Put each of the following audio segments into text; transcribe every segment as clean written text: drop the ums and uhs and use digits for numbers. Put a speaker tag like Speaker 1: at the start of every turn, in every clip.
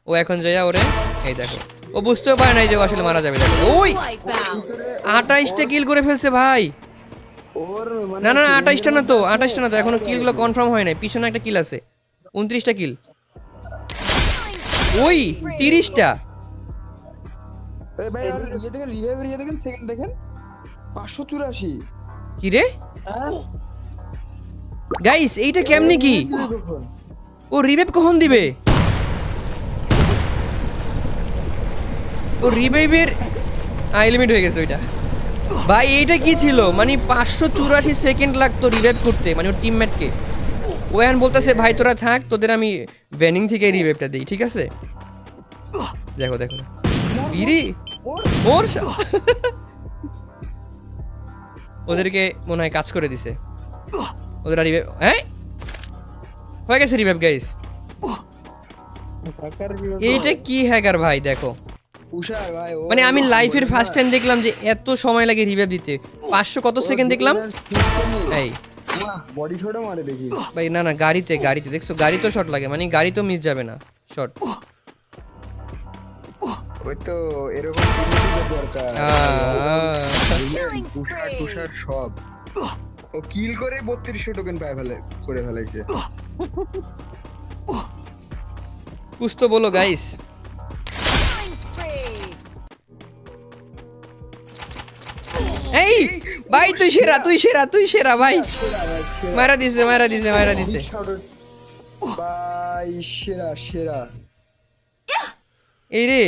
Speaker 1: ও এখন যাইয়া ওরে এই দেখো ও বুঝতেও পারে নাই যে ও আসলে মারা যাবে দেখো ওই 28টা কিল করে ফেলছে ভাই
Speaker 2: ওর মানে
Speaker 1: না না না 28টা না তো 28টা না তো এখনো কিলগুলো কনফার্ম হয় নাই পিছনে একটা কিল আছে 29টা কিল ওই 30টা
Speaker 2: এই ভাই আর ইয়ে দেখেন রিভাইভের ইয়ে দেখেন সেকেন্ড দেখেন 584
Speaker 1: কি রে গাইস এইটা কেমনে কি ও রিভাইভ কখন দিবে ও রিভাইভের লিমিট হয়ে গেছে ওইটা ভাই এইটা কি ছিল মানে 584 সেকেন্ড লাগতো রিভাইভ করতে মানে ওর টিমমেটকে ও এখন বলতেছে ভাই তোরা থাক তোদের আমি ভ্যানিং থেকে রিভাইভটা দিই ঠিক আছে দেখো দেখো ইরি ওর ওদেরকে মনে হয় কাজ করে দিছে ওদের রিভাইভ হ্যাঁ হয়ে গেছে রিভাইভ গাইস এইটা কি হ্যাকার ভাই দেখো
Speaker 2: উষার ভাই
Speaker 1: মানে আমি লাইফের ফার্স্ট টাইম দেখলাম যে এত সময় লাগে রিভাইভ দিতে 500 কত সেকেন্ড দেখলাম এই
Speaker 2: বডি শটও মারে দেখি
Speaker 1: ভাই না না গাড়িতে দেখছো গাড়ি তো শট লাগে মানে গাড়ি তো মিস যাবে না শট
Speaker 2: ওই তো এরকম টিমমেটের দরকার উষার সব ও কিল করে 3200 টোকেন করে ফেলাইছে
Speaker 1: कुछ तो बोलो गाइस এই ভাই তুই সেরা ভাই মারা দিছে
Speaker 2: ভাই সেরা
Speaker 1: এই রে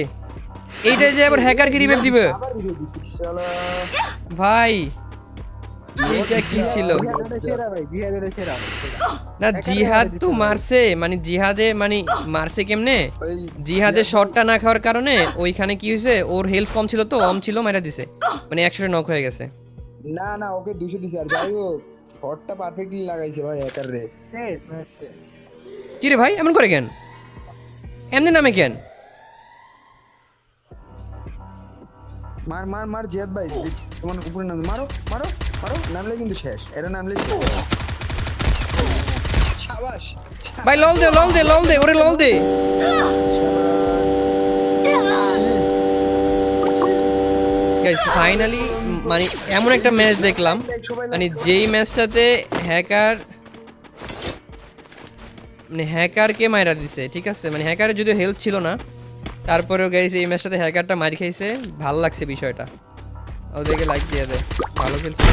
Speaker 1: এইটা যে আবার হ্যাকার কি রিভাইভ দিবে ভাই এইটা কি ছিল না জিহাদ তো মারছে মানে জিহাদে মানে মারছে কেমনে জিহাদে শটটা না খাওয়ার কারণে ওইখানে কি হয়েছে ওর হেলথ কম ছিল তো ছিল মারা দিছে মানে 100 নক হয়ে গেছে
Speaker 2: না না ওকে 200 দিছে আর যাই হোক শটটা পারফেক্টলি লাগাইছে ভাই হ্যাকার রে
Speaker 1: কি রে ভাই এমন করে কেন এমনি নামে কেন
Speaker 2: মার জিহাদ ভাই তোমার উপরে নাম মারো নামলে কিন্তু শেষ এরা নামলে শাবাশ
Speaker 1: ভাই লল দে ওরে লল দে গাইস ফাইনালি মানে এমন একটা ম্যাচ দেখলাম মানে যেই ম্যাচটাতে হ্যাকারকে মাইরা দিছে ঠিক আছে মানে হ্যাকারের যদিও হেল্প ছিল না তারপরেও গাইস এই ম্যাচটাতে হ্যাকারটা মার খাইছে ভালো লাগছে বিষয়টা ওদেরকে লাইক দিয়ে দে ভালো খেলছে